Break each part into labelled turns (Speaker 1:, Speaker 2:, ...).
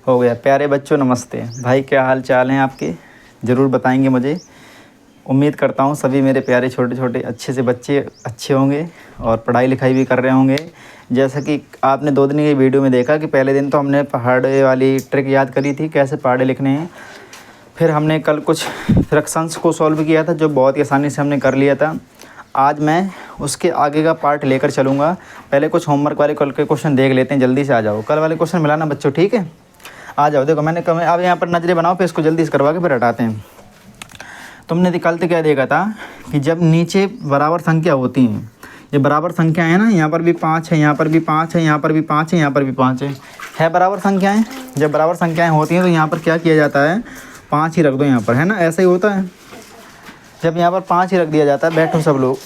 Speaker 1: हो गया। प्यारे बच्चों नमस्ते। भाई क्या हाल चाल हैं आपके, ज़रूर बताएंगे मुझे। उम्मीद करता हूँ सभी मेरे प्यारे छोटे छोटे अच्छे से बच्चे अच्छे होंगे और पढ़ाई लिखाई भी कर रहे होंगे। जैसा कि आपने 2 दिन की वीडियो में देखा कि पहले दिन तो हमने पहाड़े वाली ट्रिक याद करी थी, कैसे पहाड़े लिखने हैं। फिर हमने कल कुछ फ्रैक्शंस को सॉल्व किया था जो बहुत ही आसानी से हमने कर लिया था। आज मैं उसके आगे का पार्ट लेकर चलूँगा। पहले कुछ होमवर्क वाले कल के क्वेश्चन देख लेते हैं, जल्दी से आ जाओ। कल वाले क्वेश्चन मिलाना बच्चों, ठीक है? आ जाओ। देखो मैंने कम अब यहाँ पर नजरें बनाओ, फिर इसको जल्दी से करवा के फिर हटाते हैं। तुमने कल तो क्या देखा था कि जब नीचे बराबर संख्या होती हैं, ये बराबर संख्या है ना, यहाँ पर भी 5 है, यहाँ पर भी 5 है, यहाँ पर भी 5 है, यहाँ पर भी 5 है बराबर संख्याएं। जब बराबर संख्याएं होती हैं तो यहाँ पर क्या किया जाता है, 5 ही रख दो यहाँ पर, है ना? ऐसा ही होता है। जब यहाँ पर 5 ही रख दिया जाता है, बैठो सब लोग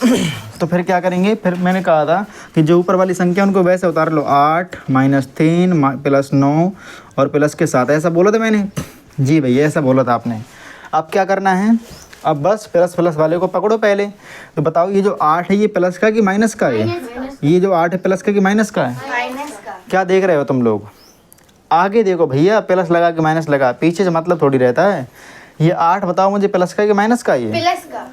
Speaker 1: तो फिर क्या करेंगे, फिर मैंने कहा था कि जो ऊपर वाली संख्या उनको वैसे उतार लो, 8 -3 +9 और प्लस के 7, ऐसा बोला था मैंने। जी भैया ऐसा बोला था आपने। अब क्या करना है, अब बस प्लस प्लस वाले को पकड़ो पहले। तो बताओ ये जो 8 है ये प्लस का कि माइनस का है? ये जो 8 है प्लस का कि माइनस का है?
Speaker 2: माइनस का।
Speaker 1: क्या देख रहे हो तुम लोग? आगे देखो भैया, प्लस लगा कि माइनस लगा, पीछे से मतलब थोड़ी रहता है। ये 8 बताओ मुझे प्लस का कि माइनस का? ये
Speaker 2: प्लस का।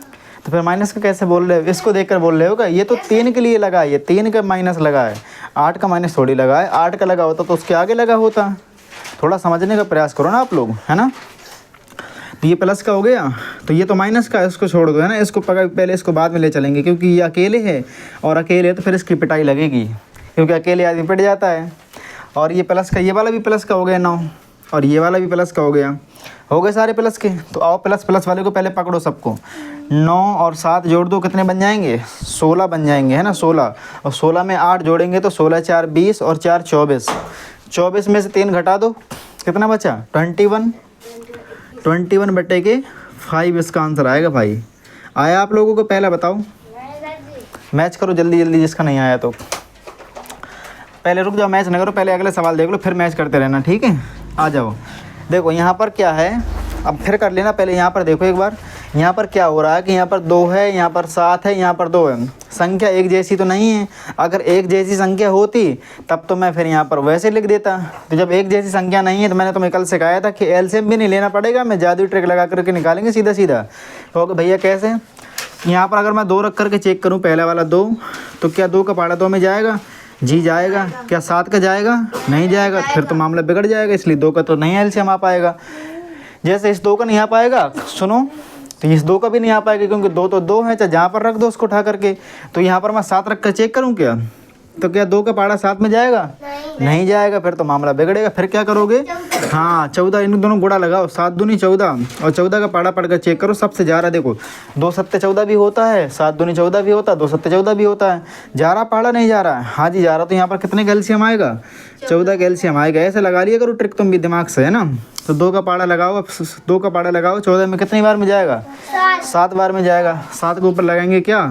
Speaker 1: तो फिर माइनस का कैसे बोल रहे हो? इसको देखकर बोल रहे हो क्या? ये तो 3 के लिए लगा है, ये 3 का माइनस लगा है, 8 का माइनस थोड़ी लगा है। 8 का लगा होता तो उसके आगे लगा होता। थोड़ा समझने का प्रयास करो ना आप लोग, है ना? तो ये प्लस का हो गया, तो ये तो माइनस का है, इसको छोड़ दो, है ना? इसको पकड़, पहले इसको बाद में ले चलेंगे क्योंकि ये अकेले है, और अकेले है तो फिर इसकी पिटाई लगेगी क्योंकि अकेले आदमी पिट जाता है। और ये प्लस का, ये वाला भी प्लस का हो गया 9, और ये वाला भी प्लस का हो गए सारे प्लस के। तो आओ प्लस प्लस वाले को पहले पकड़ो सबको। 9 और 7 जोड़ दो, कितने बन जाएंगे? 16 बन जाएंगे, है ना? 16, और 16 में 8 जोड़ेंगे तो 16 4 20 और 4 24। 24 में से 3 घटा दो, कितना बचा? 21। 21 बटे के 5 इसका आंसर आएगा। भाई आया आप लोगों को? पहला बताओ, मैच करो जल्दी जल्दी, जिसका नहीं आया तो। पहले रुक जाओ, मैच ना करो, पहले अगले सवाल देख लो, फिर मैच करते रहना, ठीक है? आ जाओ। देखो यहाँ पर क्या है, अब फिर कर लेना। पहले यहाँ पर देखो एक बार, यहाँ पर क्या हो रहा है कि यहाँ पर 2 है, यहाँ पर 7 है, यहाँ पर 2 है। संख्या एक जैसी तो नहीं है। अगर एक जैसी संख्या होती तब तो मैं फिर यहाँ पर वैसे लिख देता। तो जब एक जैसी संख्या नहीं है तो मैंने तुम्हें कल सिखाया था कि एलसीएम भी नहीं लेना पड़ेगा, मैं जादुई ट्रिक लगा करके निकालेंगे सीधा सीधा। तो भैया कैसे? यहाँ पर अगर मैं 2 रख करके चेक करूँ, पहला वाला 2, तो क्या 2 का पहाड़ा 2 में जाएगा? जी जाएगा। क्या 7 का जाएगा? नहीं जाएगा। फिर तो मामला बिगड़ जाएगा, इसलिए 2 का तो नहीं एलसीएम आ पाएगा। जैसे इस 2 का नहीं आ पाएगा, सुनो, तो इस 2 का भी नहीं आ पाएगा क्योंकि 2 तो 2 है, चाहे जहाँ पर रख दो उसको उठा करके। तो यहाँ पर मैं 7 रख कर चेक करूँ क्या, तो क्या 2 का पहाड़ा 7 में जाएगा? नहीं जाएगा। फिर तो मामला बिगड़ेगा। फिर क्या करोगे? हाँ 14, इन दोनों गुणा लगाओ, 7 दूनी 14, और 14 का पहाड़ा पढ़कर चेक करो, सबसे जा रहा। देखो 2 सत्ते 14 भी होता है, 7 दूनी 14 भी होता है, 2 सत्ते 14 भी होता है। जा रहा पहाड़ा? नहीं जा रहा है। हाँ जी जा रहा। तो यहाँ पर कितने कैल्शियम आएगा? 14 कैल्शियम आएगा। ऐसे लगा लिया करो ट्रिक तुम भी दिमाग से, है ना? तो 2 का पहाड़ा लगाओ, अब 2 का पहाड़ा लगाओ, 14 में कितनी बार में जाएगा? 7 बार में जाएगा। 7 के ऊपर लगाएंगे क्या,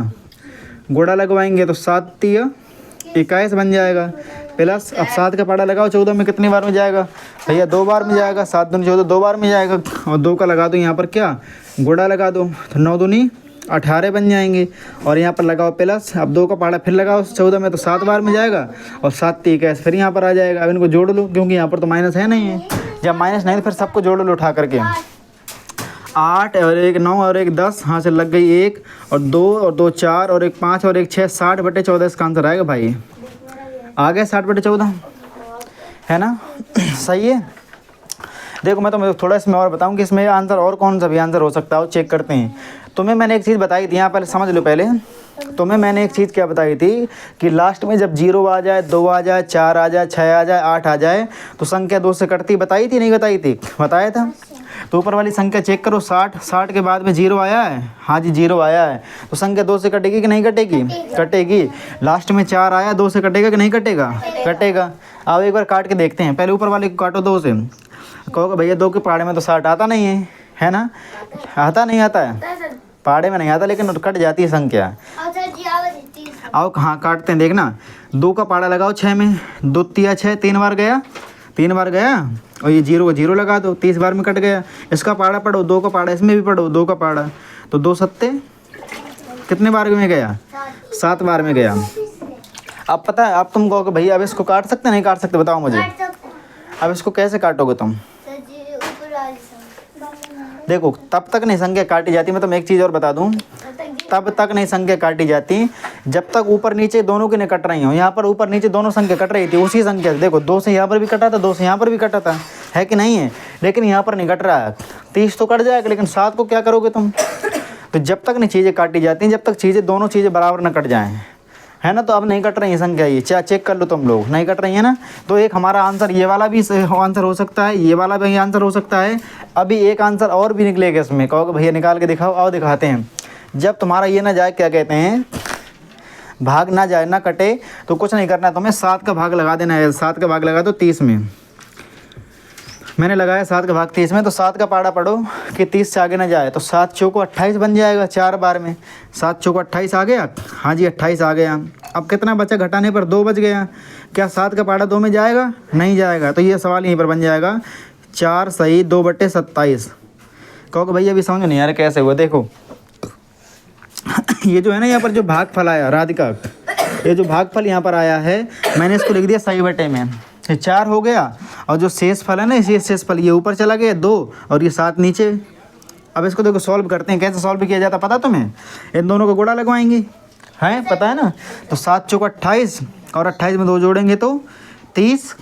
Speaker 1: गुणा लगवाएंगे तो 7 × 21 बन जाएगा। प्लस अब 7 का पहाड़ा लगाओ, 14 में कितनी बार में जाएगा? भैया 2 बार में जाएगा। 7 दूनी 14, 2 बार में जाएगा। और 2 का लगा दो यहाँ पर, क्या गुणा लगा दो, तो 9 दूनी 18 बन जाएंगे। और यहाँ पर लगाओ प्लस, अब 2 का पहाड़ा फिर लगाओ 14 में, तो 7 बार में जाएगा, और 7 × 21 फिर यहाँ पर आ जाएगा। अब इनको जोड़ लो क्योंकि यहाँ पर तो माइनस है नहीं है। जब माइनस नहीं तो फिर सबको जोड़ लो उठा करके। 8 और 1 9 और 1 10, हाँ से लग गई 1 और 2 और 2 4 और 1 5 और 1 6, 60 बटे 14 इसका आंसर आएगा। भाई आ गया 60 बटे 14, है ना? सही है। देखो मैं तुम्हें थोड़ा इसमें और बताऊं कि इसमें आंसर और कौन सा भी आंसर हो सकता है, चेक करते हैं। तुम्हें मैंने एक चीज़ बताई थी, यहाँ पहले समझ लो। पहले तुम्हें मैंने एक चीज़ क्या बताई थी कि लास्ट में जब 0 आ जाए, 2 आ जाए, 4 आ जाए, 6 आ जाए, 8 आ जाए तो संख्या 2 से कटती। बताई थी नहीं बताई थी? बताया था। तो ऊपर वाली संख्या चेक करो, 60 के बाद में 0 आया है। हाँ जी 0 आया है, तो संख्या 2 से कटेगी कि नहीं कटेगी? कटेगी। लास्ट में 4 आया, 2 से कटेगा कि नहीं कटेगा? कटेगा। अब एक बार काट के देखते हैं। पहले ऊपर वाले को काटो 2 से। कहोगे भैया 2 के पहाड़े में तो 60 आता नहीं है ना? आता नहीं आता है, पहाड़े में नहीं आता, लेकिन कट जाती है संख्या। आओ हाँ काटते हैं, देखना। 2 का पहाड़ा लगाओ 6 में, 2 × 6, 3 बार गया, 3 बार गया, और ये 0 को 0 लगा दो, 30 बार में कट गया। इसका पहाड़ा पढ़ो, 2 का पहाड़ा, इसमें भी पढ़ो 2 का पहाड़ा, तो 2 सत्ते कितने बार में गया? 7 बार में गया। अब पता है, अब तुम कहोगे भैया अब इसको काट सकते नहीं काट सकते, बताओ मुझे। अब इसको कैसे काटोगे तुम?
Speaker 2: सर जी ऊपर वाली संख्या।
Speaker 1: देखो तब तक नहीं संख्या काटी जाती, मैं तुम्हें एक चीज़ और बता दूं, तब तक नहीं संख्या काटी जाती जब तक ऊपर नीचे दोनों की नहीं कट रही हो। यहाँ पर ऊपर नीचे दोनों संख्या कट रही थी उसी संख्या से, देखो 2 से यहाँ पर भी कटा था, 2 से यहाँ पर भी कटा था, है कि नहीं है? लेकिन यहाँ पर नहीं कट रहा है, 30 तो कट जाएगा, लेकिन 7 को क्या करोगे तुम? तो जब तक नहीं चीज़ें काटी जाती हैं, जब तक चीज़ें दोनों चीज़ें बराबर न कट जाएँ, है ना? तो अब नहीं कट रही है संख्या, ये चेक कर लो तुम लोग, नहीं कट रही है ना। तो एक हमारा आंसर ये वाला भी आंसर हो सकता है, ये वाला भी आंसर हो सकता है। अभी एक आंसर और भी निकलेगा इसमें, कहोगे भैया निकाल के दिखाओ, आओ दिखाते हैं। जब तुम्हारा ये ना जाए, क्या कहते हैं, भाग ना जाए, ना कटे, तो कुछ नहीं करना तुम्हें, 7 का भाग लगा देना है। 7 का भाग लगा दो 30 में, मैंने लगाया 7 का भाग 30 में, तो 7 का पाड़ा पढ़ो कि 30 से आगे ना जाए, तो 7 चौको 28 बन जाएगा 4 बार में। 7 चौको 28 आ गया, हाँ जी 28 आ गया। अब कितना बचा? घटाने पर 2 बच गया। क्या 7 का पाड़ा 2 में जाएगा? नहीं जाएगा, तो ये सवाल यहीं पर बन जाएगा 4 सही 2/27। कहोगे भैया अभी समझ नहीं आ रहा कैसे हुआ। देखो ये जो है ना, यहाँ पर जो भागफल आया राधिका, ये जो भागफल यहाँ पर आया है, मैंने इसको लिख दिया सही बटे में, ये 4 हो गया, और जो शेष फल है ना, इसी शेष फल ये ऊपर चला गया 2, और ये 7 नीचे। अब इसको देखो सॉल्व करते हैं, कैसे सॉल्व किया जाता पता तुम्हें? इन दोनों को गुणा लगवाएंगे, हैं पता है ना? तो 7 चौको 28, और 28 में 2 जोड़ेंगे तो 30,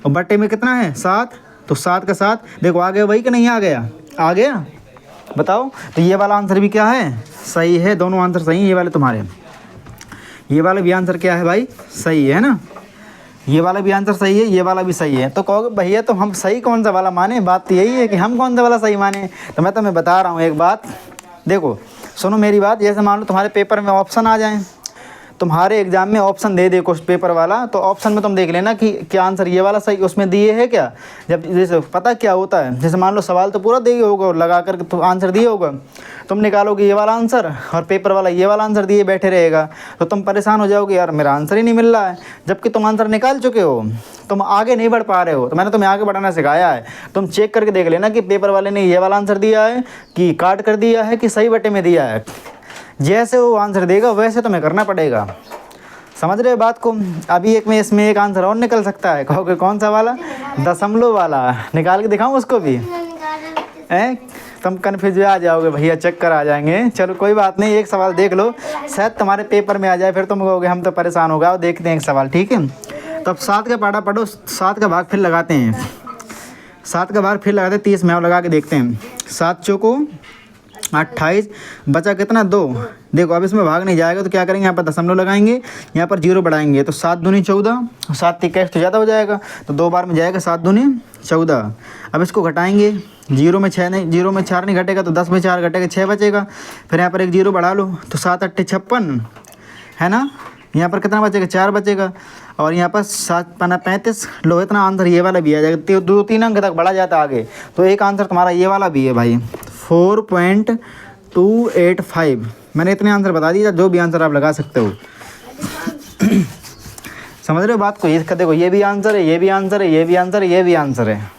Speaker 1: और बटे में कितना है 7, तो 7 का 7 देखो आ गया वही कि नहीं आ गया? आ गया, बताओ। तो ये वाला आंसर भी क्या है? सही है, दोनों आंसर सही है ये वाले तुम्हारे। ये वाला भी आंसर क्या है भाई? सही है ना? ये वाला भी आंसर सही है, ये वाला भी सही है। तो कहोगे भैया तो हम सही कौन सा वाला माने? बात तो यही है कि हम कौन सा वाला सही माने। तो मैं तुम्हें बता रहा हूँ एक बात, देखो सुनो मेरी बात। जैसे मान लो तुम्हारे पेपर में ऑप्शन आ जाएं, तुम्हारे एग्जाम में ऑप्शन दे दे कुछ पेपर वाला, तो ऑप्शन में तुम देख लेना कि क्या आंसर ये वाला सही उसमें दिए है क्या। जब जैसे पता क्या होता है, जैसे मान लो सवाल तो पूरा दिए होगा और लगा कर तो आंसर दिए होगा, तुम निकालोगे ये वाला आंसर और पेपर वाला ये वाला आंसर दिए बैठे रहेगा, तो तुम परेशान हो जाओगे, यार मेरा आंसर ही नहीं मिल रहा है। जबकि तुम आंसर निकाल चुके हो, तुम आगे नहीं बढ़ पा रहे हो। तो मैंने तुम्हें आगे बढ़ाना सिखाया है। तुम चेक करके देख लेना कि पेपर वाले ने ये वाला आंसर दिया है कि काट कर दिया है कि सही बटे में दिया है। जैसे वो आंसर देगा वैसे तुम्हें करना पड़ेगा, समझ रहे हो बात को। अभी एक में इसमें एक आंसर और निकल सकता है, कहोगे कौन सा वाला? दशमलव वाला। निकाल के दिखाऊं उसको भी? हैं तुम कन्फ्यूज आ जाओगे भैया, चक्कर आ जाएंगे। चलो कोई बात नहीं, एक सवाल देख लो, शायद तुम्हारे पेपर में आ जाए, फिर तुम कहोगे हम तो परेशान हो गए। और देखते हैं एक सवाल, ठीक है? तो अब 7 का पाड़ा पढ़ो, 7 का भाग फिर लगाते हैं, 7 का भाग फिर लगाते हैं 30 में, और लगा के देखते हैं। 7 चौको 28, बचा कितना? 2। देखो अब इसमें भाग नहीं जाएगा तो क्या करेंगे, यहाँ पर दशमलव लगाएंगे, यहाँ पर 0 बढ़ाएंगे, तो 7 दूनी 14, 7 कैश तो ज़्यादा हो जाएगा, तो 2 बार में जाएगा 7 दूनी 14। अब इसको घटाएंगे, 0 में 6 नहीं, 0 में 4 नहीं घटेगा, तो 10 में 4 घटेगा 6 बचेगा। फिर यहाँ पर एक 0 बढ़ा लो, तो 7 8 56 है ना। यहाँ पर कितना बचेगा? 4 बचेगा, और यहाँ पर 7 पना 35। लो इतना आंसर ये वाला भी आ जाएगा, 2-3 अंक तक बढ़ा जाता आगे। तो एक आंसर तुम्हारा ये वाला भी है भाई, 4.285। मैंने इतने आंसर बता दिया, जो भी आंसर आप लगा सकते हो। समझ रहे हो बात को? इसका देखो ये भी आंसर है, ये भी आंसर है, ये भी आंसर है, ये भी आंसर है।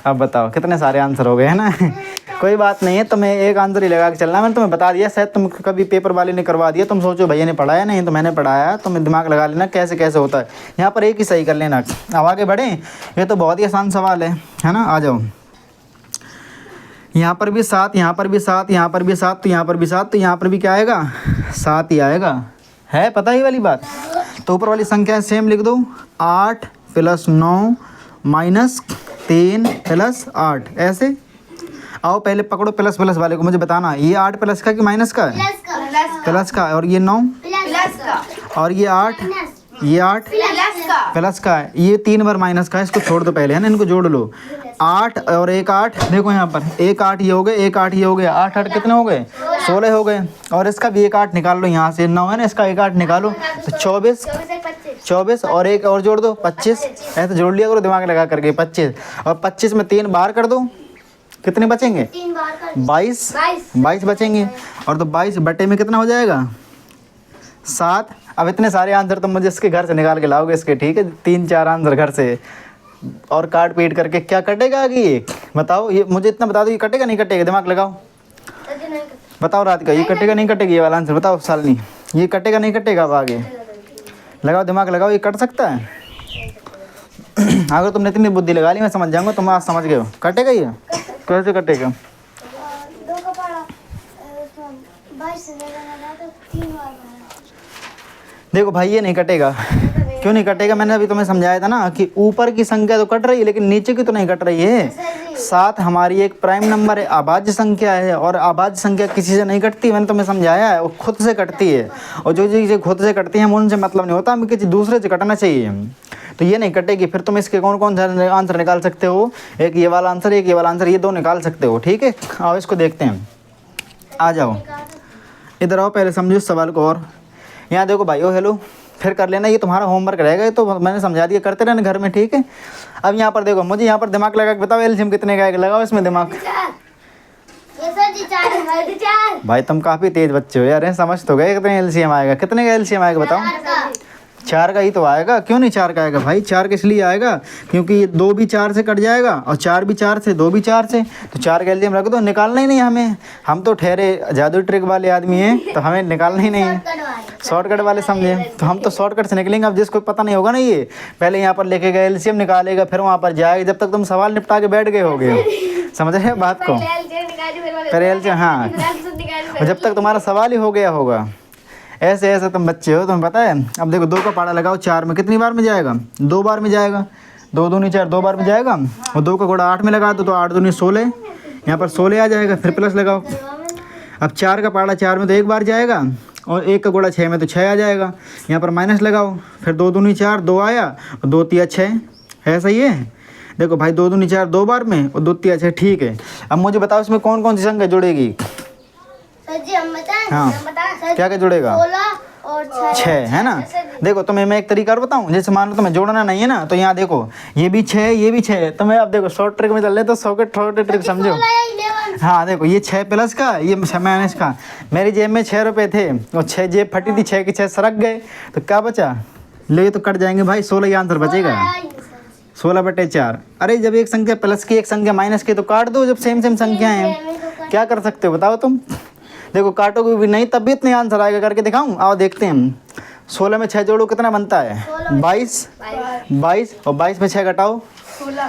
Speaker 1: अब बताओ कितने सारे आंसर हो गए, है ना। कोई बात नहीं है, तुम्हें एक आंसर ही लगा के चलना। मैंने तुम्हें बता दिया, शायद तुम कभी पेपर वाले ने करवा दिया, तुम सोचो भैया ने पढ़ाया, नहीं तो मैंने पढ़ाया। तुम्हें दिमाग लगा लेना कैसे कैसे होता है। यहाँ पर एक ही सही कर लेना। अब आगे बढ़ें, ये तो बहुत ही आसान सवाल है ना। आ जाओ, यहाँ पर भी 7, यहाँ पर भी 7, यहाँ पर भी 7, तो यहाँ पर भी 7, तो यहाँ पर भी क्या आएगा? 7 ही आएगा, है पता ही वाली बात। तो ऊपर वाली संख्या सेम लिख दो, 8 + 9 - 3 + 8। ऐसे आओ पहले पकड़ो प्लस प्लस वाले को, मुझे बताना ये 8 प्लस का कि माइनस का है? प्लस का। और ये 9
Speaker 2: प्लस का,
Speaker 1: और ये 8, ये 8 प्लस का है, ये 3 बार माइनस का है। इसको छोड़ दो पहले, है ना, इनको जोड़ लो। 8 और 1 8, देखो यहाँ पर 1 8 ये हो गए, 1 8 ये हो गया, 8 8 कितने हो गए? 16 हो गए। और इसका भी 1 8 निकाल लो, यहाँ से 9 है ना, इसका 1 8 निकालो, तो 24 और 1 और जोड़ दो 25। ऐसे जोड़ लिया करो दिमाग लगा करके, 25 और 25 में 3 बार कर दो, कितने बचेंगे? 22 बचेंगे। और तो 22 बटे में कितना हो जाएगा? 7। अब इतने सारे आंसर तुम मुझे इसके घर से निकाल के लाओगे इसके, ठीक है? 3-4 आंसर घर से, और काट पीट करके क्या कटेगा आगे ये बताओ। ये मुझे इतना बता दो, ये कटेगा नहीं कटेगा? दिमाग लगाओ, बताओ राधिका, ये कटेगा नहीं कटेगा? ये वाला आंसर बताओ शालिनी, ये कटेगा नहीं कटेगा? अब आगे लगाओ, दिमाग लगाओ, ये कट सकता है? अगर तुमने इतनी बुद्धि लगा ली मैं समझ जाऊंगा, तुम आज समझ गए हो। कटेगा ये? कैसे कटेगा?
Speaker 2: 2 का पारा 22 से लगाना तो 3 बार मारा।
Speaker 1: देखो भाई ये नहीं कटेगा। क्यों नहीं कटेगा? मैंने अभी तुम्हें समझाया था ना कि ऊपर की संख्या तो कट रही है लेकिन नीचे की तो नहीं कट रही है। 7 हमारी एक प्राइम नंबर है, अभाज्य संख्या है, और अभाज्य संख्या किसी से नहीं कटती। मैंने तुम्हें समझाया है, वो खुद से कटती है। और जो चीज़ें खुद से कटती हैं उनसे मतलब नहीं होता, हमें किसी दूसरे से कटना चाहिए। तो ये नहीं कटेगी। फिर तुम इसके कौन कौन सा आंसर निकाल सकते हो? एक ये वाला आंसर, एक ये वाला आंसर, ये 2 निकाल सकते हो। ठीक है, आओ इसको देखते हैं। आ जाओ इधर आओ, पहले समझो इस सवाल को। और यहाँ देखो भाई, ओ हेलो, फिर कर लेना, ये तुम्हारा होमवर्क रहेगा। ये तो मैंने समझा दिया, करते रहना घर में। ठीक है, अब यहाँ पर देखो, मुझे यहाँ पर दिमाग लगा के बताओ एलसीएम कितने का है, लगाओ इसमें दिमाग।
Speaker 2: ये सर जी 4
Speaker 1: भाई तुम काफ़ी तेज बच्चे हो यार, समझ तो गए कितने एलसीएम आएगा। कितने का एलसीएम आएगा बताओ? 4 का ही तो आएगा। क्यों नहीं 4 का आएगा भाई? 4 का इसलिए आएगा क्योंकि ये 2 भी 4 से कट जाएगा और 4 भी 4 से, 2 भी 4 से, तो 4 का एलसीएम रख दो। निकालना ही नहीं हमें, हम तो ठहरे जादू ट्रिक वाले आदमी हैं, तो हमें निकालना ही नहीं है। शॉर्टकट वाले समझे, तो हम तो शॉर्टकट से निकलेंगे। अब जिसको पता नहीं होगा ना, ये पहले यहाँ पर लेके गए एलसीएम निकालेगा, फिर वहाँ पर जाएगा, जब तक तुम सवाल निपटा के बैठ गए होगे। समझ रहे बात को? पहले एलसीएम, हाँ, और जब तक तुम्हारा सवाल ही हो गया होगा। ऐसे ऐसे तुम बच्चे हो, तुम्हें पता है। अब देखो 2 का पाड़ा लगाओ, 4 में कितनी बार में जाएगा? 2 बार में जाएगा। 2 दूनी 4, 2 बार में जाएगा। और 2 का घोड़ा 8 में लगा दो तो 8 दूनी 16, यहाँ पर 16 आ जाएगा। फिर प्लस लगाओ। अब 4 का पाड़ा 4 में तो 1 बार जाएगा, और 1 का घोड़ा 6 में तो 6 आ जाएगा। यहाँ पर माइनस लगाओ, फिर 2 दूनी 4, 2 आया, और 2 तिया 6 है। सही है। देखो भाई 2 दूनी 4 2 बार में, और 2 तिया 6, ठीक है। अब मुझे बताओ इसमें कौन कौन सी संख्या जुड़ेगी?
Speaker 2: सर जी हम बताएं?
Speaker 1: हाँ, क्या क्या जुड़ेगा?
Speaker 2: 16 और
Speaker 1: 6 है ना। देखो तुम्हें मैं एक तरीका और बताऊं, जैसे मान लो तुम्हें जोड़ना नहीं है ना, तो यहाँ देखो ये भी 6 ये भी 6। तुम्हें अब देखो शॉर्ट ट्रिक में चल रहे तो शॉर्ट ट्रिक समझो। हाँ देखो, ये 6 प्लस का, ये 6 माइनस का। मेरी जेब में 6 रुपये थे और 6 जेब फटी थी, 6 के 6 सरक गए, तो क्या बचा? ले तो कट जाएंगे भाई, 16 ये आंसर बचेगा। 16/4। अरे जब एक संख्या प्लस की एक संख्या माइनस की तो काट दो, जब सेम सेम संख्या हैं। क्या कर सकते हो बताओ तुम? देखो काटोगे भी नहीं तब भी इतने आंसर आएगा। करके दिखाऊं? आओ देखते हैं। 16 में 6 जोड़ो कितना बनता है? 22। 22 और 22 में 6 घटाओ,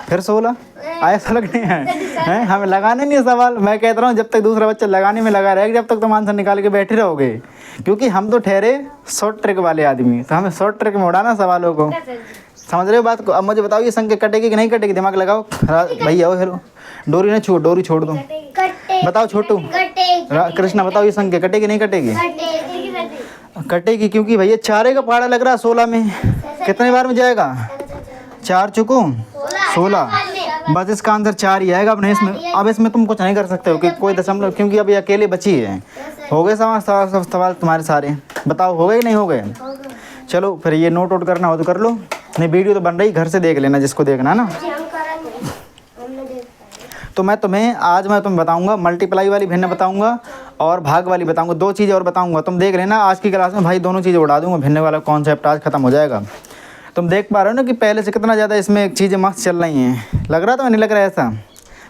Speaker 1: फिर 16 आया। फर्क नहीं है, हमें लगाने नहीं है सवाल। मैं कहता रहा हूँ जब तक दूसरा बच्चा लगाने में लगा रहेगा, जब तक तुम आंसर निकाल के बैठे रहोगे, क्योंकि हम तो ठहरे शॉर्ट ट्रिक वाले आदमी, तो हमें शॉर्ट ट्रिक में उड़ाना सवालों को। समझ रहे हो बात को? अब मुझे बताओ ये संख्या कटेगी कि नहीं कटेगी? दिमाग लगाओ। भैया आओ, हेलो, डोरी ना छोड़, डोरी छोड़ दो। बताओ छोटू, कृष्णा बताओ ये संख्या कटेगी नहीं कटेगी? कटेगी, क्योंकि भैया 4 का पाड़ा लग रहा है 16 में। कितने बार में जाएगा? 4 चुको 16, बस इसका आंसर 4 ही आएगा। अब इसमें तुम कुछ नहीं कर सकते हो कि कोई दशमलव, क्योंकि अभी अकेले बची है। हो गए सवाल तुम्हारे सारे? बताओ हो गए नहीं हो गए? चलो फिर ये नोट आउट करना हो तो कर लो, नहीं वीडियो तो बन रही, घर से देख लेना जिसको देखना है ना। तो मैं तुम्हें बताऊंगा, मल्टीप्लाई वाली भिन्न बताऊंगा और भाग वाली बताऊंगा। 2 चीज़ें और बताऊंगा, तुम देख लेना। आज की क्लास में भाई दोनों चीज़ें उड़ा दूंगा, भिन्न वाला कॉन्सेप्ट आज खत्म हो जाएगा। तुम देख पा रहे हो ना कि पहले से कितना ज़्यादा इसमें चीज़ें मस्त चल रही हैं। लग रहा था नहीं लग रहा है ऐसा?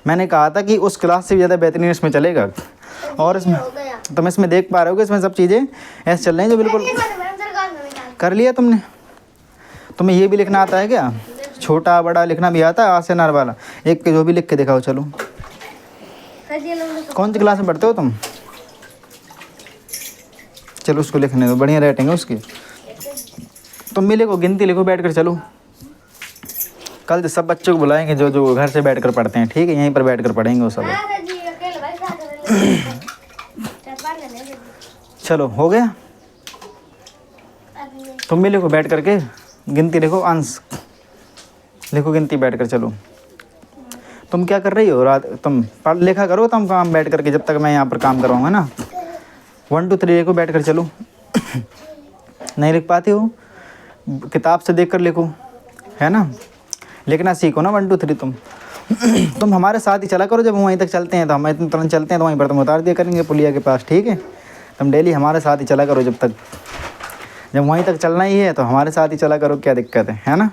Speaker 1: मैंने कहा था कि उस क्लास से भी ज़्यादा बेहतरीन इसमें चलेगा। और इसमें तुम इसमें देख पा रहे हो कि इसमें सब चीज़ें ऐसे चल रही हैं जो बिल्कुल कर लिया तुमने। तुम्हें ये भी लिखना आता है क्या? छोटा बड़ा लिखना भी आता है, आज से नार वाला एक के जो भी लिख के दिखाओ। चलो कौन सी क्लास में पढ़ते हो तुम? चलो उसको लिखने दो, बढ़िया रेटिंग है उसकी। तुम भी लिखो, गिनती लिखो बैठ कर। चलो कल से सब बच्चों को बुलाएंगे जो जो घर से बैठ कर पढ़ते हैं, ठीक है? यहीं पर बैठ कर पढ़ेंगे वो सब। चलो हो गया? तुम भी लिखो बैठ करके, गिनती लिखो, अंश लिखो, गिनती बैठ कर। चलो तुम क्या कर रही हो? रात तुम पढ़ लिखा करो, तुम काम बैठ करके, जब तक मैं यहाँ पर काम करवाऊँगा ना। 1 2 3 लिखो बैठ कर। चलो नहीं लिख पाती हो? किताब से देख कर लिखो, है ना? लिखना सीखो ना 1 2 3 तुम हमारे साथ ही चला करो। जब हम वहीं तक चलते हैं तो हम इतने तुरंत चलते हैं, तो वहीं पर तुम उतार दिया करेंगे पुलिया के पास, ठीक है? तुम डेली हमारे साथ ही चला करो, जब वहीं तक चलना ही है तो हमारे साथ ही चला करो। क्या दिक्कत है ना?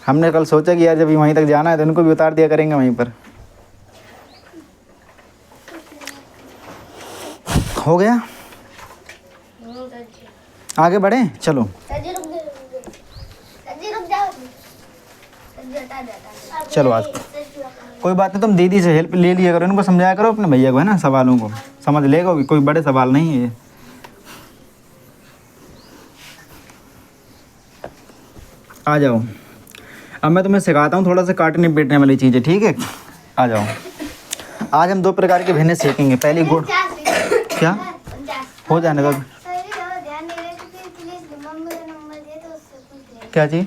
Speaker 1: हमने कल सोचा कि यार जब वहीं तक जाना है तो इनको भी उतार दिया करेंगे वहीं पर। हो गया? आगे बढ़े? चलो चलो आज कोई बात नहीं, तुम दीदी से हेल्प ले लिया करो, इनको समझाया करो अपने भैया को, है ना, सवालों को समझ लेगा, कोई बड़े सवाल नहीं है ये। आ जाओ, अब मैं तुम्हें सिखाता हूँ थोड़ा सा काटने पीटने वाली चीज़ें, ठीक है। आ जाओ, आज हम 2 प्रकार के भिन्ने सीखेंगे। पहली गुड़, क्या हो जाने दो,
Speaker 2: ध्यान नहीं रहे तो प्लीज मम्मी का नंबर दे तो उससे पूछ ले।
Speaker 1: क्या चीज़,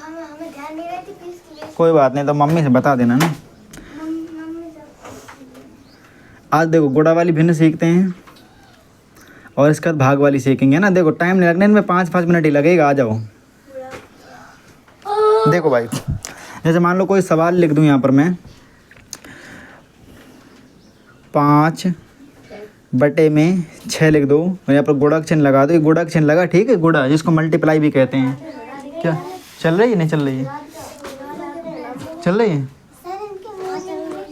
Speaker 2: हमें ध्यान नहीं रहती प्लीज।
Speaker 1: कोई बात नहीं, तो मम्मी से बता देना ना।
Speaker 2: मम्मी सब
Speaker 1: आज देखो गुड़ा वाली भिन्न सीखते हैं और इसके बाद भाग वाली सीखेंगे ना। देखो टाइम नहीं लगने इनमें, 5-5 मिनट ही लगेगा। आ जाओ, देखो भाई, जैसे मान लो कोई सवाल लिख दूं यहाँ पर मैं, 5/6 लिख दो और यहाँ पर गुणक चिन्ह लगा दो। ये गुणक चिन्ह लगा, ठीक है, गुड़ा जिसको मल्टीप्लाई भी कहते हैं। क्या चल रही है, नहीं चल रही है, चल रही है,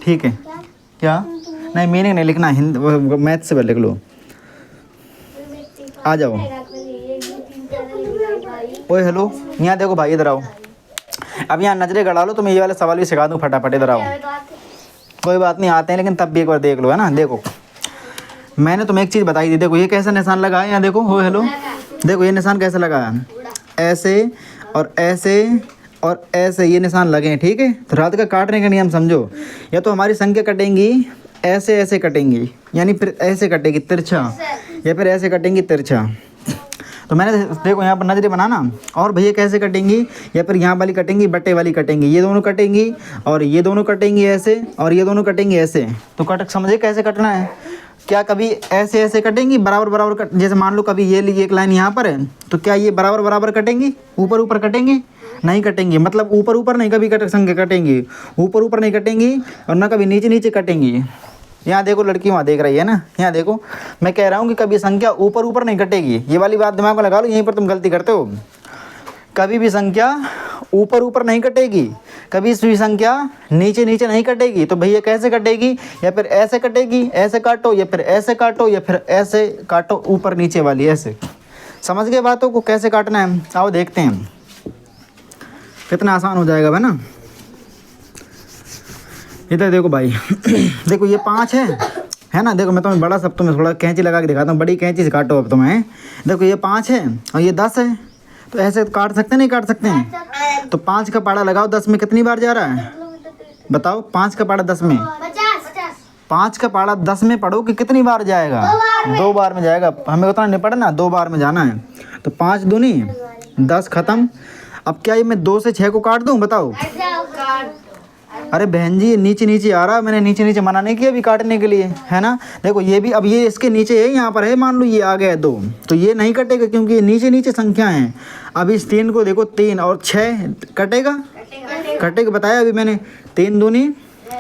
Speaker 1: ठीक है। क्या नहीं, मीनिंग नहीं लिखना, हिंदी मैथ से लिख लो। आ जाओ, ओए हेलो, यहाँ देखो भाई, इधर आओ। अब यहाँ नजरें गड़ा लो, तो मैं ये वाले सवाल भी सिखा दूँ फटाफट, इधर आओ। कोई बात नहीं, आते हैं लेकिन तब भी एक बार देख लो, है ना। देखो मैंने तुम्हें एक चीज़ बताई थी, देखो ये कैसा निशान लगा है, यहाँ देखो, हो हेलो, देखो ये निशान कैसे लगा है, ऐसे और ऐसे और ऐसे ये निशान लगे हैं, ठीक है। तो रात का काटने का नियम समझो, या तो हमारी संख्या कटेंगी ऐसे ऐसे कटेंगी, यानी फिर ऐसे कटेगी तिरछा, या फिर ऐसे कटेंगी तिरछा। तो मैंने देखो यहाँ पर नजरें बनाना, और भैया कैसे कटेंगी, या फिर यहाँ वाली कटेंगी, बट्टे वाली कटेंगी, ये दोनों कटेंगी और ये दोनों कटेंगी ऐसे, और ये दोनों कटेंगी ऐसे। तो कट समझे कैसे कटना है। क्या कभी ऐसे ऐसे कटेंगी बराबर बराबर कट, जैसे मान लो कभी ये ली एक लाइन यहाँ पर है, तो क्या ये बराबर बराबर कटेंगी, ऊपर ऊपर कटेंगी, नहीं कटेंगी। मतलब ऊपर ऊपर नहीं कभी संख्या कटेंगी, ऊपर ऊपर नहीं कटेंगी, और ना कभी नीचे नीचे कटेंगी। यहाँ देखो लड़की वहाँ देख रही है ना, यहाँ देखो, मैं कह रहा हूँ कि कभी संख्या ऊपर ऊपर नहीं कटेगी। ये वाली बात दिमाग में लगा लो, यहीं पर तुम गलती करते हो। कभी भी संख्या ऊपर ऊपर नहीं कटेगी, कभी भी संख्या नीचे नीचे नहीं कटेगी। तो भैया कैसे कटेगी, या फिर ऐसे कटेगी, ऐसे काटो, या फिर ऐसे काटो, या फिर ऐसे काटो, ऊपर नीचे वाली ऐसे। समझ गए बातों को कैसे काटना है। आओ देखते हैं कितना आसान हो जाएगा, है ना। इधर देखो भाई देखो ये 5 है ना। देखो मैं तुम्हें बड़ा सब तुम्हें थोड़ा कैंची लगा के दिखाता हूँ, बड़ी कैंची से काटो अब तुम्हें। देखो ये 5 है और ये 10 है, तो ऐसे काट सकते नहीं काट सकते हैं। तो 5 का पाड़ा लगाओ, 10 में कितनी बार जा रहा है बताओ। 5 का पाड़ा 10 में, 5 का पाड़ा 10 में पढ़ो कि कितनी बार जाएगा, 2 बार में जाएगा। हमें उतना नहीं पढ़ना, 2 बार में जाना है। तो 5 दूनी 10 खत्म। अब क्या ये मैं 2 से 6 को काट दूँ बताओ। अरे बहन जी ये नीचे नीचे आ रहा है, मैंने नीचे नीचे मना नहीं किया अभी काटने के लिए, है ना। देखो ये भी, अब ये इसके नीचे है, यहाँ पर है, मान लो ये आ गया 2, तो ये नहीं कटेगा क्योंकि ये नीचे नीचे संख्या है। अब इस 3 को देखो, 3 और 6 कटेगा, कटेगा बताया अभी मैंने। 3 दूनी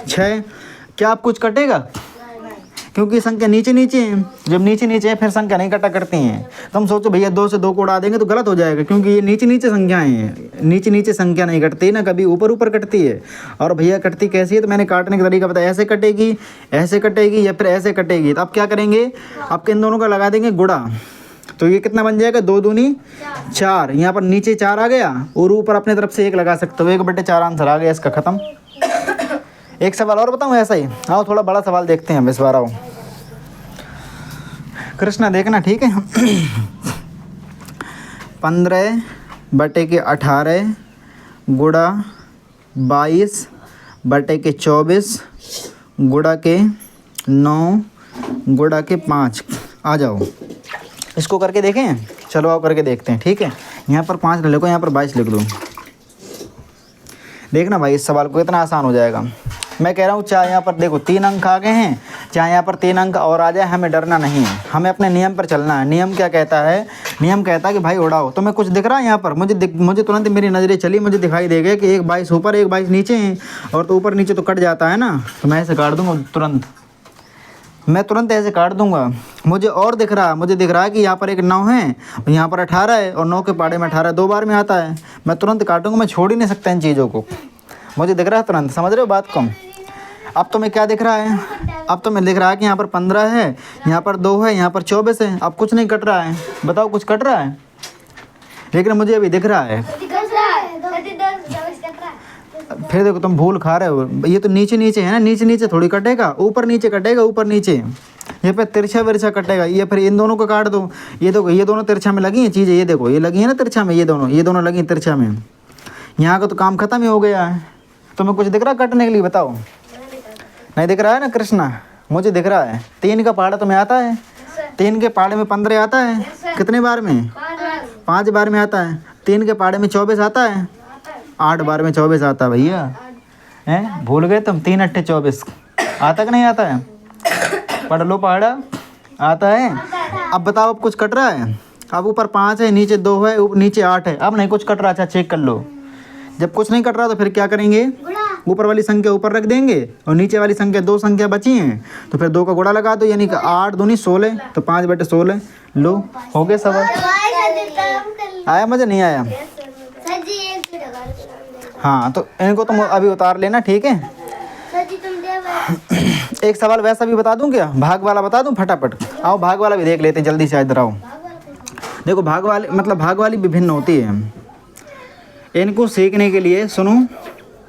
Speaker 1: 6, क्या आप कुछ कटेगा, क्योंकि संख्या नीचे नीचे है। जब नीचे नीचे है फिर संख्या नहीं कटा करती हैं। तुम सोचो भैया 2 से 2 को उड़ा देंगे तो गलत हो जाएगा, क्योंकि ये नीचे नीचे संख्याएं हैं, नीचे नीचे संख्या नहीं कटती ना, कभी ऊपर ऊपर कटती है। और भैया कटती कैसी है, तो मैंने काटने का तरीका बताया, ऐसे कटेगी, ऐसे कटेगी, या फिर ऐसे कटेगी। तो अब क्या करेंगे, आपके इन दोनों का लगा देंगे गुड़ा। तो ये कितना बन जाएगा, 2 दूनी 4। यहाँ पर नीचे 4 आ गया और ऊपर अपने तरफ से 1 लगा सकते हो, 1/4 आंसर आ गया इसका, खत्म। एक सवाल और बताऊँ ऐसा ही। आओ थोड़ा बड़ा सवाल देखते हैं इस बार। आओ कृष्णा देखना, ठीक है। 15/18 गुड़ा 22/24 गुड़ा के 9 गुड़ा के 5। आ जाओ इसको करके देखें, चलो आओ करके देखते हैं, ठीक है। यहाँ पर 5 लिखो, यहाँ पर 22 लिख दो। देखना भाई इस सवाल को कितना आसान हो जाएगा। मैं कह रहा हूँ चाहे यहाँ पर देखो 3 अंक आ गए हैं, चाहे यहाँ पर 3 अंक और आ जाए, हमें डरना नहीं है, हमें अपने नियम पर चलना है। नियम क्या कहता है, नियम कहता है कि भाई उड़ाओ। तो मैं कुछ दिख रहा है यहाँ पर, मुझे तुरंत मेरी नज़रें चली, मुझे दिखाई दे गया कि एक 22 ऊपर एक 22 नीचे हैं, और तो ऊपर नीचे तो कट जाता है ना, तो मैं ऐसे काट दूँगा तुरंत, मैं तुरंत ऐसे काट दूंगा। मुझे और दिख रहा है, मुझे दिख रहा है कि यहाँ पर एक 9 है, यहाँ पर 18 है, और 9 के पाड़े में 18 2 बार में आता है। मैं तुरंत काटूंगा, मैं छोड़ ही नहीं सकता इन चीज़ों को, मुझे दिख रहा है तुरंत। समझ रहे हो बात को। अब तो मैं क्या दिख रहा है, अब तो मैं दिख रहा है कि यहाँ पर 15 है, यहाँ पर 2 है, यहाँ पर 24 है। अब कुछ नहीं कट रहा है, बताओ कुछ कट रहा है, लेकिन मुझे अभी दिख रहा है। फिर देखो तुम भूल खा रहे हो, ये तो नीचे नीचे है ना, नीचे नीचे थोड़ी कटेगा, ऊपर नीचे कटेगा, ऊपर नीचे। ये पे तिरछा विरछा कटेगा, ये फिर इन दोनों को काट दो। ये देखो ये दोनों तिरछा में लगी हैं चीज़ें, ये देखो ये लगी है ना तिरछा में, ये दोनों लगी हैं तिरछा में। यहाँ का तो काम खत्म ही हो गया है। तुम्हें कुछ दिख रहा है कटने के लिए, बताओ? नहीं दिख रहा है ना कृष्णा? मुझे दिख रहा है। 3 का पहाड़ा तुम्हें आता है? 3 के पहाड़े में 15 आता है? कितने बार में? 5 बार में आता है। 3 के पहाड़े में 24 आता है? 8 बार में 24 आता है भैया। हैं भूल गए तुम? 3 8 24 आता कि नहीं आता है? पढ़ लो पहाड़ा, आता है। अब बताओ, अब कुछ कट रहा है? अब ऊपर 5 है, नीचे 2 है, नीचे 8 है, अब नहीं कुछ कट रहा। अच्छा चेक कर लो। जब कुछ नहीं कट रहा तो फिर क्या करेंगे? ऊपर वाली संख्या ऊपर रख देंगे और नीचे वाली संख्या 2 संख्या बची हैं तो फिर 2 का गुणा लगा दो, यानी कि 8 दूनी 16, तो 5/16। लो हो गया सवाल। आया मजा? नहीं आया? हाँ तो इनको तुम अभी उतार लेना, ठीक है? एक सवाल वैसा भी बता दूं क्या? भाग वाला बता दूं फटाफट? आओ भाग वाला भी देख लेते हैं जल्दी से, इधर आओ। देखो भाग वाले मतलब भाग वाली विभिन्न होती है। इनको सीखने के लिए सुनो,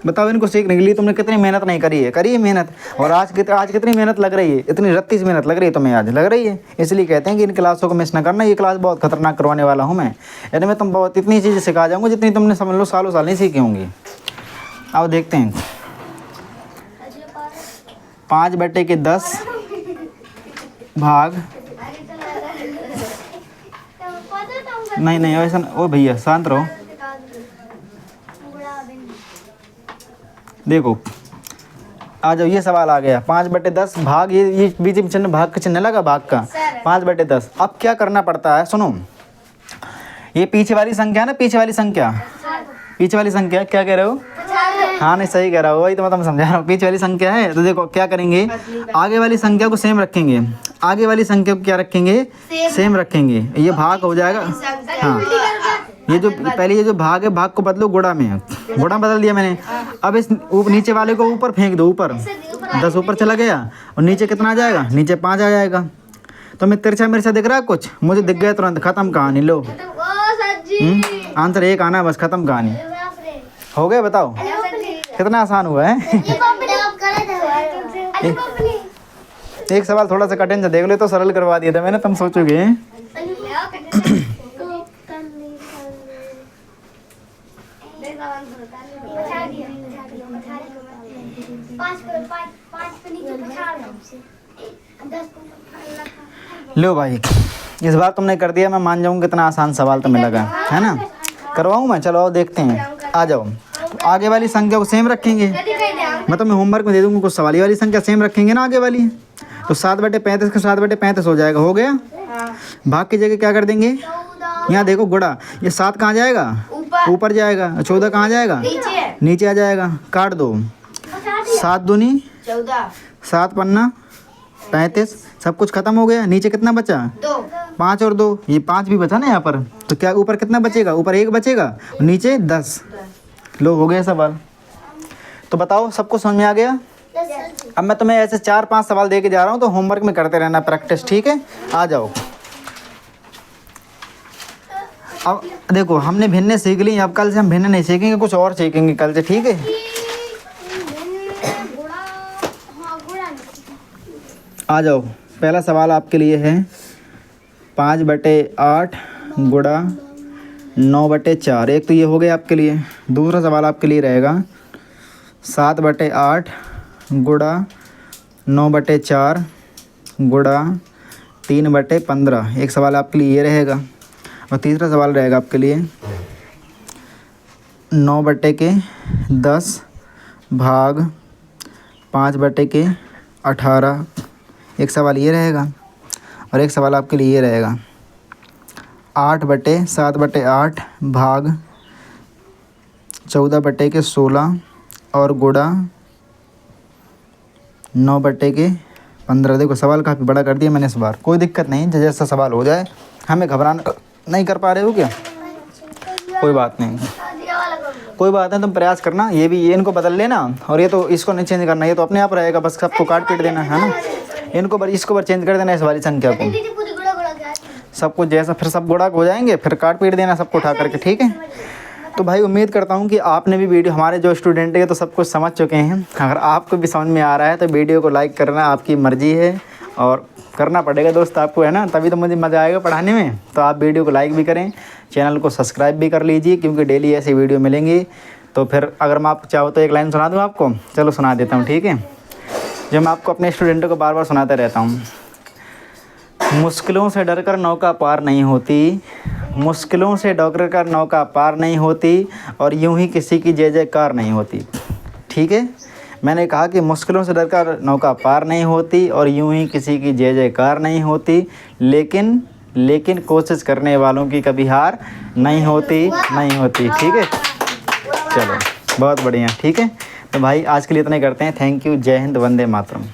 Speaker 1: बताओ इनको सीखने के लिए तुमने कितनी मेहनत नहीं करी है? करी है मेहनत। और आज कितनी मेहनत लग रही है? इतनी रत्ती सी मेहनत लग रही है तुम्हें, आज लग रही है। इसलिए कहते हैं कि इन क्लासों को मिस ना करना। ये क्लास बहुत खतरनाक करवाने वाला हूँ मैं। यानी मैं तुम बहुत इतनी चीज़ें सिखा जाऊँगा जितनी तुमने समझ लो सालों साल नहीं सीखी होंगी। आओ देखते हैं। 5/10 भाग, नहीं ऐसा ओ भैया शांत रहो। देखो आ जाओ, ये सवाल आ गया। 5/10 भाग, ये बीच में चिन्ह भाग का चिन्ह लगा, भाग का। 5/10। अब क्या करना पड़ता है सुनो, ये पीछे वाली संख्या है ना, पीछे वाली संख्या क्या कह रहे हो? हाँ नहीं सही कह रहा हो, वही तो मैं समझा रहा हूँ। पीछे वाली संख्या है तो देखो क्या करेंगे, आगे वाली संख्या को सेम रखेंगे। आगे वाली संख्या को क्या रखेंगे? सेम रखेंगे। ये भाग हो जाएगा। हाँ ये जो पहले ये जो भाग है, भाग को बदलो गुणा में, गुणा बदल दिया मैंने। अब इस नीचे वाले को ऊपर फेंक दो, ऊपर 10 ऊपर चला गया और नीचे कितना आ जाएगा? नीचे 5 आ जाएगा। तो मैं तिरछा मिर्चा दिख रहा है कुछ? मुझे दिख गया तुरंत, खत्म कहानी। लो आंसर 1 आना, बस खत्म कहानी। हो गया? बताओ कितना आसान हुआ है। एक सवाल थोड़ा सा कठिन सा देख लो, तो सरल करवा दिया था मैंने, तुम सोचोगे। लो भाई इस बार तुमने कर दिया, मैं मान जाऊँ कितना आसान सवाल तुम्हें लगा है ना। करवाऊँ मैं? चलो आओ देखते हैं, आ जाओ। आगे वाली संख्या को सेम रखेंगे। मैं तुम्हें होमवर्क में दे दूँगा कुछ सवाल। ये वाली संख्या सेम रखेंगे ना आगे वाली, तो 7/35 का 7/35 हो जाएगा। हो गया? भाग की जगह क्या कर देंगे? यहाँ देखो गुणा, ये 7 कहाँ जाएगा? ऊपर जाएगा। 14 कहाँ जाएगा? नीचे आ जाएगा। काट दो। 7 दूनी
Speaker 3: 14,
Speaker 1: 7 पन्ना 35, सब कुछ खत्म हो गया। नीचे कितना बचा?
Speaker 3: 2,
Speaker 1: 5 और 2, ये 5 भी बचा ना यहाँ पर। तो क्या ऊपर कितना बचेगा? ऊपर 1 बचेगा और नीचे 10। लो हो गया सवाल। तो बताओ सबको समझ में आ गया? अब मैं तुम्हें ऐसे 4-5 सवाल दे के जा रहा हूँ, तो होमवर्क में करते रहना प्रैक्टिस, ठीक है? आ जाओ। अब देखो हमने भिन्न सीख ली, अब कल से हम भिन्न नहीं सीखेंगे, कुछ और सीखेंगे कल से, ठीक है? आ जाओ, पहला सवाल आपके लिए है 5/8 गुणा 9/4। एक तो ये हो गया आपके लिए। दूसरा सवाल आपके लिए रहेगा 7/8 गुणा 9/4 गुणा 3/15। एक सवाल आपके लिए ये रहेगा। और तीसरा सवाल रहेगा आपके लिए 9/10 भाग 5/18। एक सवाल ये रहेगा और एक सवाल आपके लिए ये रहेगा 8/7/8 भाग 14/16 और गुणा 9/15। देखो सवाल काफ़ी बड़ा कर दिया मैंने इस बार। कोई दिक्कत नहीं, जैसा सवाल हो जाए, हमें घबराना नहीं। कर पा रहे हो क्या? कोई बात नहीं, कोई बात नहीं, तुम प्रयास करना। ये भी, ये इनको बदल लेना और ये तो इसको नहीं चेंज करना, ये तो अपने आप रहेगा। बस सबको काट पीट देना है ना। इनको इसको चेंज कर देना, इस वाली संख्या को। सब कुछ जैसा फिर सब गुणा हो जाएंगे, फिर काट पीट देना सबको उठा करके, ठीक है? तो भाई उम्मीद करता हूँ कि आपने भी वीडियो, हमारे जो स्टूडेंट है तो सब कुछ समझ चुके हैं। अगर आपको भी समझ में आ रहा है तो वीडियो को लाइक करना आपकी मर्ज़ी है, और करना पड़ेगा दोस्त आपको, है ना, तभी तो मुझे मज़ा आएगा पढ़ाने में। तो आप वीडियो को लाइक भी करें, चैनल को सब्सक्राइब भी कर लीजिए, क्योंकि डेली ऐसी वीडियो मिलेंगी। तो फिर अगर मैं आप चाहो तो एक लाइन सुना दूँ आपको, चलो सुना देता हूँ, ठीक है, जो मैं आपको अपने स्टूडेंटों को बार बार सुनाता रहता हूँ। मुश्किलों से डरकर नौका पार नहीं होती, मुश्किलों से डरकर नौका पार नहीं होती, और यूं ही किसी की जय जयकार नहीं होती। ठीक है, मैंने कहा कि मुश्किलों से डरकर नौका पार नहीं होती और यूं ही किसी की जय जयकार नहीं होती, लेकिन कोशिश करने वालों की कभी हार नहीं होती, नहीं होती। ठीक है, चलो बहुत बढ़िया। ठीक है, तो भाई आज के लिए इतना ही करते हैं। थैंक यू, जय हिंद, वंदे मातरम।